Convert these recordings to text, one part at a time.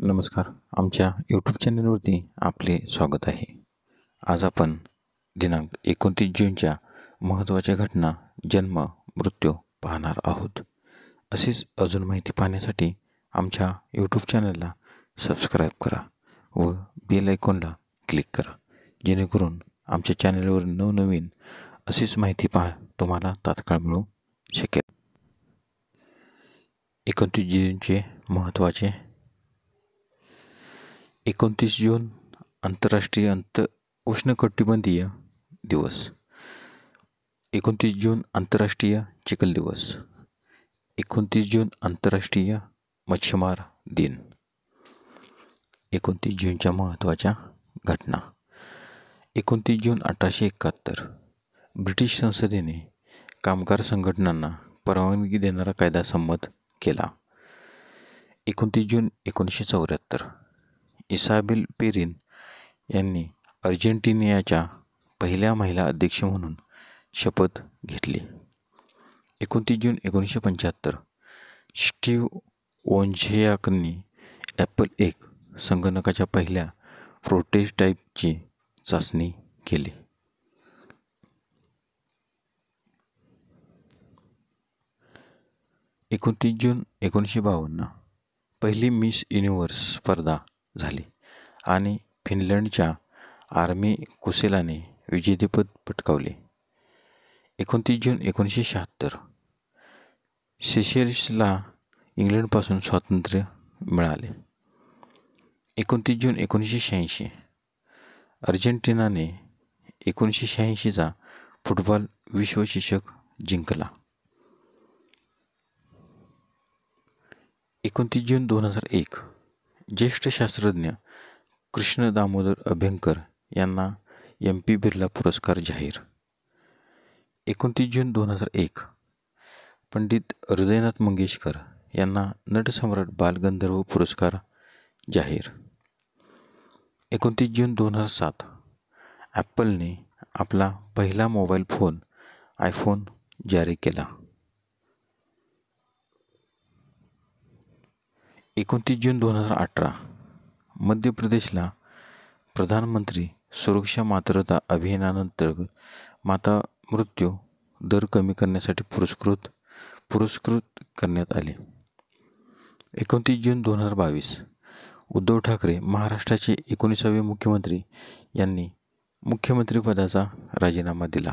नमस्कार. आमच्या यूट्यूब चॅनलवरती आपले स्वागत आहे. आज आपण दिनांक 29 जूनच्या महत्त्वाच्या घटना, जन्म, मृत्यू पाहणार आहोत. अशीच अजून माहिती पाहण्यासाठी आमच्या यूट्यूब चॅनलला सबस्क्राईब करा व बेल आयकॉनला क्लिक करा, जेणेकरून आमच्या चॅनलवर नवनवीन अशीच माहिती तुम्हाला तात्काळ मिळू शकेल. 29 जूनचे महत्त्वाचे. 29 जून आंतरराष्ट्रीय उष्णकटिबंधीय दिवस. 29 जून आंतरराष्ट्रीय चिखल दिवस. 29 जून आंतरराष्ट्रीय मच्छीमार दिन. 29 जूनच्या महत्त्वाच्या घटना. 29 जून 1871 ब्रिटिश संसदेने कामगार संघटनांना परवानगी देणारा कायदा संमत केला. 29 जून 1974 इसाबेल पेरिन यांनी अर्जेंटिनियाच्या पहिल्या महिला अध्यक्ष म्हणून शपथ घेतली. 29 जून 1975 स्टीव्ह वोझनियाकनी ॲपल I संगणकाच्या पहिल्या प्रोटोटाइपची चाचणी केली. 29 जून 1952 पहिली मिस युनिव्हर्स स्पर्धा झाली आणि फिनलंडच्या आर्मी कुसेलाने विजेतेपद पटकावले. 29 जून 1976 सेशेल्सला इंग्लंडपासून स्वातंत्र्य मिळाले. 29 जून 1986 अर्जेंटिनाने 1986चा फुटबॉल विश्वचषक जिंकला. 29 जून 2001 ज्येष्ठ शास्त्रज्ञ कृष्ण दामोदर अभ्यंकर यांना MP बिर्ला पुरस्कार जाहीर. 29 जून 2001 पंडित हृदयनाथ मंगेशकर यांना नटसम्राट बालगंधर्व पुरस्कार जाहीर. 29 जून 2007 ॲपलने आपला पहिला मोबाईल फोन iPhone जारी केला. 29 जून 2018 मध्य प्रदेशला प्रधानमंत्री सुरक्षा मातृत्व अभियानांतर्गत माता मृत्यू दर कमी करण्यासाठी पुरस्कृत करण्यात आले. 29 जून 2022 उद्धव ठाकरे महाराष्ट्राचे 19वे मुख्यमंत्री यांनी मुख्यमंत्रीपदाचा राजीनामा दिला.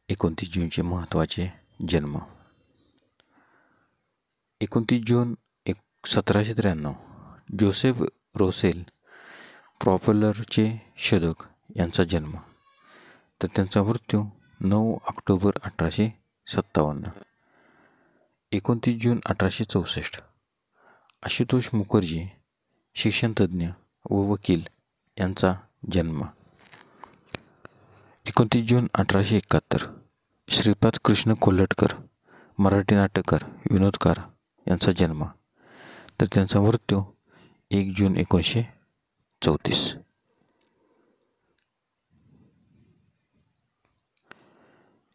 29 जूनचे महत्त्वाचे जन्म. 29 जून 1793 जोसेफ रोसेल प्रॉपेलरचे शोधक यांचा जन्म, तर त्यांचा मृत्यू 9 ऑक्टोबर 1857. 29 जून 1864 आशुतोष मुखर्जी शिक्षणतज्ज्ञ व वकील यांचा जन्म. 29 जून 1871 श्रीपाद कृष्ण कोल्हटकर मराठी नाटककार, विनोदकार यांचा जन्म, तर त्यांचा मृत्यू 1 जून 1934.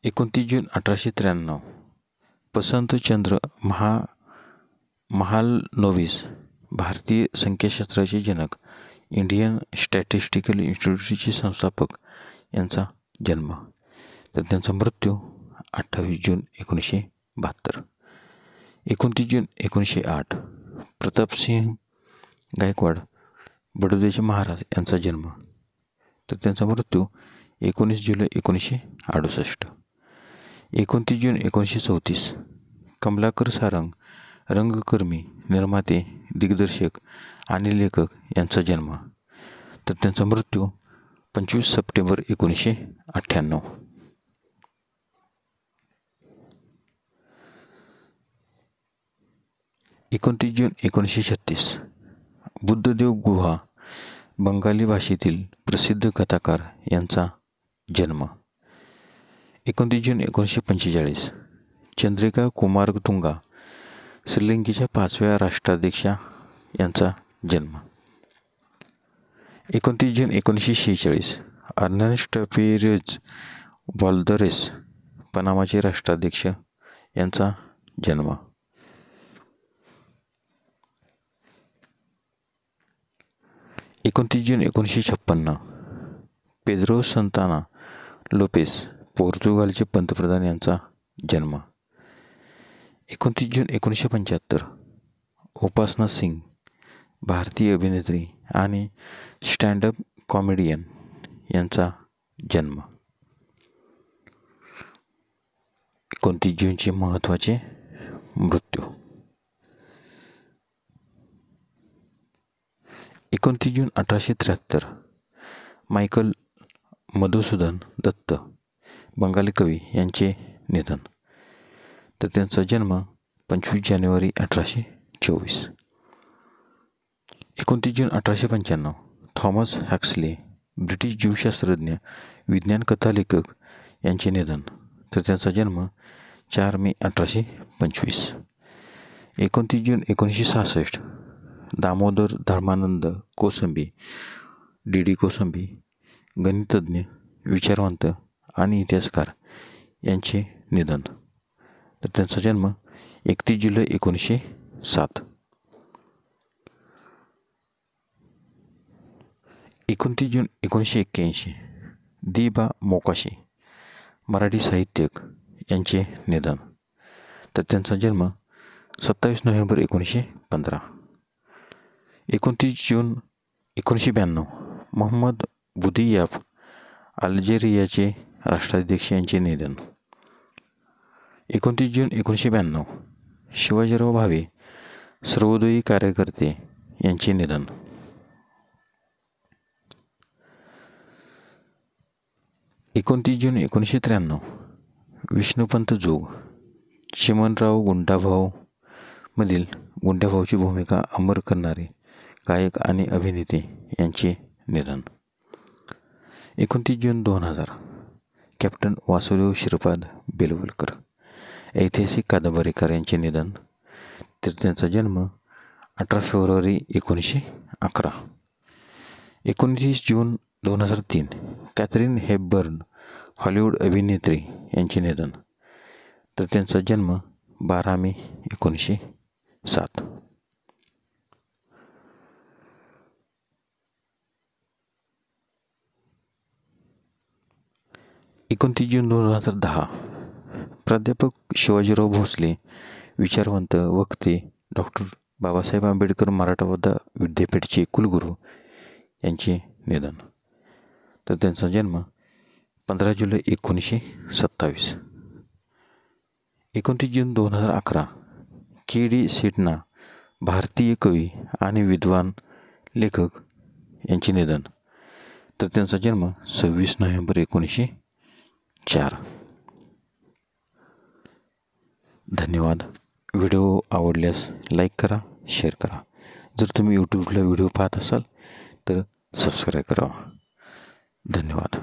29 जून 1893 वसंतचंद्र महालनोबिस भारतीय संख्याशास्त्राचे जनक, इंडियन स्टॅटिस्टिकल इन्स्टिट्यूटचे संस्थापक यांचा जन्म, तर त्यांचा मृत्यू 28 जून 1972. 29 जून 1908 प्रतापसिंह गायकवाड बडोद्याचे महाराज यांचा जन्म, तर त्यांचा मृत्यू 19 जुलै 1968. 29 जून 1934 कमलाकर सारंग रंगकर्मी, निर्माते, दिग्दर्शक आणि लेखक यांचा जन्म, तर त्यांचा मृत्यू 25 सप्टेंबर 1998. 29 जून 1936 बुद्धदेव गुहा बंगाली भाषेतील प्रसिद्ध कथाकार यांचा जन्म. 29 जून 1945 चंद्रिका कुमारतुंगा श्रीलंकेच्या 5व्या राष्ट्राध्यक्षा यांचा जन्म. 29 जून 1946 अर्नेस्ट पेरेझ वाल्देरेस पनामाचे राष्ट्राध्यक्ष यांचा जन्म. 29 जून 1956 पेद्रो संताना लोपेस पोर्तुगालचे पंतप्रधान यांचा जन्म. 29 जून 1975 उपासना सिंग भारतीय अभिनेत्री आणि स्टँडअप कॉमेडियन यांचा जन्म. 29 जूनचे महत्त्वाचे मृत्यू. 29 जून 1873 मायकल मधुसूदन दत्त बंगाली कवी यांचे निधन. तर त्यांचा जन्म 25 जानेवारी 1824. 29 जून 1895 थॉमस हॅक्सले ब्रिटिश जीवशास्त्रज्ञ विज्ञान कथालेखक यांचे निधन. तर त्यांचा जन्म 4 मे 1825. 29 जून 1966 दामोदर धर्मानंद कोसंबी डी कोसंबी गणितज्ञ विचारवंत आणि इतिहासकार यांचे निधन. तर त्यांचा जन्म 31 जुलै 1907. 29 जून 1981 दी.बा. मोकाशी मराठी साहित्यिक यांचे निधन. तर त्यांचा जन्म 27 नोव्हेंबर 1915. 29 जून 1992 मोहम्मद बुदियाफ अल्जेरियाचे राष्ट्राध्यक्ष यांचे निधन. 29 जून 1992 शिवाजीराव भावे सर्वोदयी कार्यकर्ते यांचे निधन. 29 जून 1993 विष्णुपंत जोग चिमणराव गुंडाभाऊ मधील गुंडाभाऊची भूमिका अमर करणारे गायक आणि अभिनेते यांचे निधन. 29 जून 2000 कॅप्टन वासुदेव श्रीपाद बेलवलकर ऐतिहासिक कादंबरीकार यांचे निधन. तर त्यांचा जन्म 18 फेब्रुवारी 1911. 29 जून 2003 कॅथरीन हेपबर्न हॉलिवूड अभिनेत्री यांचे निधन. तर त्यांचा जन्म 12 मे 1907. जून 2010 प्राध्यापक शिवाजीराव भोसले विचारवंत वक्ते डॉक्टर बाबासाहेब आंबेडकर मराठवाडा विद्यापीठचे कुलगुरू यांचे निधन. तर त्यांचा जन्म 15 जुलै 1927. 29 जून 2011 के.डी. सेठना भारतीय कवी आणि विद्वान लेखक यांचे निधन. तर त्यांचा जन्म 26 नोव्हेंबर 1904. धन्यवाद. व्हिडिओ आवडल्यास लाईक करा, शेअर करा. जर तुम्ही यूट्यूबला व्हिडिओ पाहत असाल तर सबस्क्राईब करा. धन्यवाद.